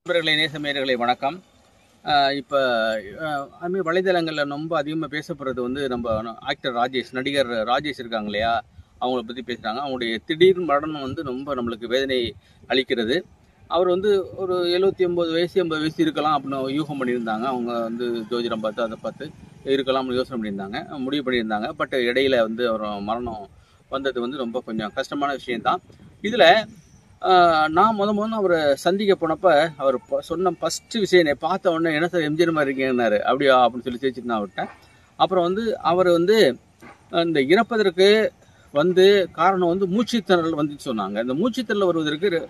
நண்பர்களே, நேசமேயர்களே வணக்கம். இப்போ வலைதளங்களில் ரொம்ப அதிகமாக பேசப்படுறது வந்து நம்ம ஆக்டர் ராஜேஷ், நடிகர் ராஜேஷ் இருக்காங்க இல்லையா, அவங்கள பற்றி பேசுகிறாங்க. அவங்களுடைய திடீர் மரணம் வந்து ரொம்ப நம்மளுக்கு வேதனை அளிக்கிறது. அவர் வந்து ஒரு 79 வயசு 80 வயசு இருக்கலாம் அப்படின்னு யூகம் பண்ணியிருந்தாங்க. அவங்க வந்து ஜோதிடம் பார்த்து அதை பார்த்து இருக்கலாம்னு யோசனை பண்ணியிருந்தாங்க, முடிவு பண்ணியிருந்தாங்க. பட் இடையில வந்து அவர் மரணம் வந்தது வந்து ரொம்ப கொஞ்சம் கஷ்டமான விஷயம்தான். இதில் நான் முதல்ல அவரை சந்திக்க போனப்ப அவர் சொன்ன ஃபஸ்ட்டு விஷயம், என்னை பார்த்த உடனே என்ன சார் எம்ஜிஆர் மாதிரி இருக்கீங்கன்னாரு. அப்படியா அப்படின்னு சொல்லி சிரிச்சுட்டு நான் விட்டேன். அப்புறம் வந்து அவர் வந்து இந்த இறப்பதற்கு வந்து காரணம் வந்து மூச்சுத்திணறல் வந்துச்சு சொன்னாங்க. இந்த மூச்சுத்திணறல் வருவதற்கு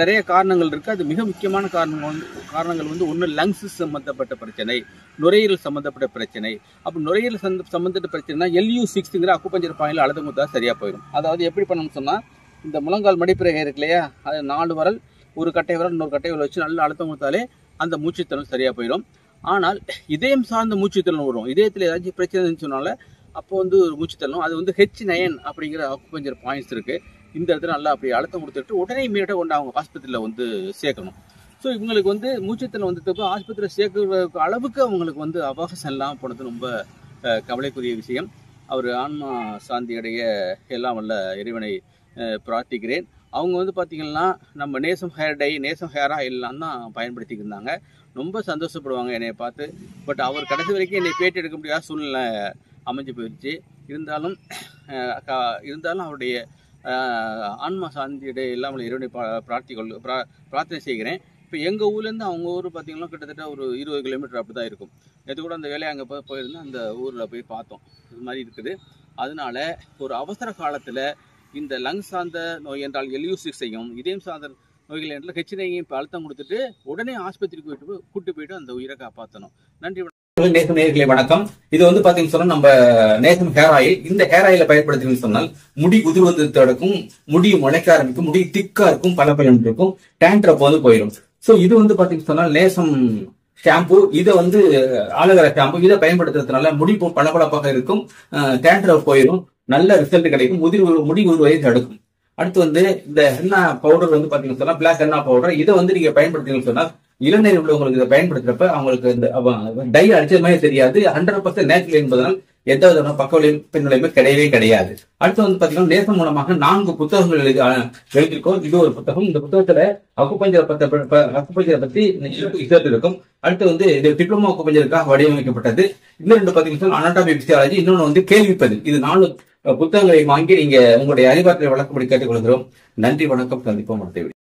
நிறைய காரணங்கள் இருக்குது. அது மிக முக்கியமான காரணங்கள் வந்து ஒன்று லங்ஸ் சம்மந்தப்பட்ட பிரச்சனை, நுரையீரல் சம்மந்தப்பட்ட பிரச்சனை. அப்போ நுரையீரல் சம்மந்தப்பட்ட பிரச்சனைனா LU6ங்கிற அக்குபஞ்சர் பாயிண்டில் அழுத்தம் கொடுத்தா சரியாக போயிடும். அதாவது எப்படி பண்ணணும்னு சொன்னால், இந்த முழங்கால் மடிப்பிறகு இருக்கு இல்லையா, அது 4 விரல், ஒரு கட்டை விரல் இன்னொரு கட்டை விரல் வச்சு நல்லா அழுத்தம் கொடுத்தாலே அந்த மூச்சுத்திணறல் சரியாக போயிடும். ஆனால் இதயம் சார்ந்த மூச்சுத்திணறல் வரும். இதயத்தில் ஏதாச்சும் பிரச்சனை இருந்துன்னு சொன்னால அப்போ வந்து ஒரு மூச்சுத்திணறலும், அது வந்து H9 அப்படிங்கிற அக்குபஞ்சர் பாயிண்ட்ஸ் இருக்குது. இந்த இடத்துல நல்லா அப்படி அழுத்தம் கொடுத்துட்டு உடனே இமீடியட்டாக கொண்டு அவங்க ஆஸ்பத்திரியில் வந்து சேர்க்கணும். ஸோ இவங்களுக்கு வந்து மூச்சுத்திணறல் வந்துட்டு ஆஸ்பத்திரியில் சேர்க்கிற அளவுக்கு அவங்களுக்கு வந்து அவகாசம் இல்லாமல் போனது ரொம்ப கவலைக்குரிய விஷயம். அவர் ஆன்மா சாந்தி அடைய எல்லாம் வல்ல இறைவனை பிரார்த்திக்கிறேன். அவங்க வந்து பார்த்திங்கன்னா நம்ம நேசம் ஹேர் டை, நேசம் ஹேர் ஆயில்லாம் தான் பயன்படுத்திக்கிருந்தாங்க. ரொம்ப சந்தோஷப்படுவாங்க என்னை பார்த்து. பட் அவர் கடைசி வரைக்கும் என்னை பேட்டி எடுக்க முடியாத சூழ்நிலை அமைஞ்சு போயிடுச்சு. இருந்தாலும் அவருடைய ஆன்மா சாந்தியுடைய எல்லாம் இறைவனை பிரார்த்தனை செய்கிறேன். இப்போ எங்கள் ஊர்லேருந்து அவங்க ஊர் பார்த்திங்கன்னா கிட்டத்தட்ட ஒரு 20 கிலோமீட்டர் அப்படி தான் இருக்கும். நேற்று கூட அந்த வேலையை அங்கே போயிருந்தேன், அந்த ஊரில் போய் பார்த்தோம். இது மாதிரி இருக்குது. அதனால ஒரு அவசர காலத்தில் இந்த லங்ஸ் சார்ந்த நோய் என்றால் LU6ஐயும், இதயம் சார்ந்த நோய்கள் என்றால் H9ஐயும் இப்போ அழுத்தம் கொடுத்துட்டு உடனே ஆஸ்பத்திரிக்கு கூட்டு போயிட்டு அந்த உயிரை காப்பாற்றணும். நன்றி. நேசம் நேயர்களே வணக்கம். இது வந்து பாத்தீங்கன்னு சொன்னா நம்ம நேசம் ஹேர் ஆயில். இந்த ஹேர் ஆயில பயன்படுத்தின்னு சொன்னால் முடி உதிர்வது தடுக்கும், முடி முளைக்க ஆரம்பிக்கும், முடி திக்கா இருக்கும், பலபலன் இருக்கும், டேண்ட்ரஃப் வந்து போயிடும். சோ இது வந்து பாத்தீங்கன்னு சொன்னா நேசம் ஷாம்பு, இதை வந்து ஆலோவேரா ஷாம்பு, இதை பயன்படுத்துறதுனால முடி பளபளப்பாக இருக்கும், டேண்ட்ரஃப் போயிடும், நல்ல ரிசல்ட் கிடைக்கும், முடி உதிர்வதை தடுக்கும். அடுத்து வந்து இந்த ஹென்னா பவுடர் வந்து பாத்தீங்கன்னு சொன்னா பிளாக் ஹென்னா பவுடர், இதை வந்து நீங்க பயன்படுத்தீங்கன்னு சொன்னா இளநீர் உள்ளவங்களுக்கு இதை பயன்படுத்துறப்ப அவங்களுக்கு இந்த டை அடிச்சது மாதிரி தெரியாது. 100% நேச்சுரல் என்பதனால் எந்த விதமான பக்க பின்விளைவுமே கிடையவே கிடையாது. அடுத்து வந்து பாத்தீங்கன்னா நேசம் மூலமாக 4 புத்தகங்கள் எழுதியிருக்கோம். இது ஒரு புத்தகம். இந்த புத்தகத்துல அக்குபஞ்சரை பத்தி இருக்கும். அடுத்து வந்து இது டிப்ளமோ அக்குபஞ்சருக்காக வடிவமைக்கப்பட்டது. இன்னும் 2 பாத்தீங்கன்னா அனாட்டமி பிசியாலஜி, இன்னொன்னு வந்து கேள்விப்பதில். இது 4 புத்தகங்களை வாங்கி நீங்க உங்களுடைய அறிவாற்றலை வளர்க்கும்படி கேட்டுக்கொள்கிறோம். நன்றி, வணக்கம். சந்திப்போம் அடுத்த வீடியோ.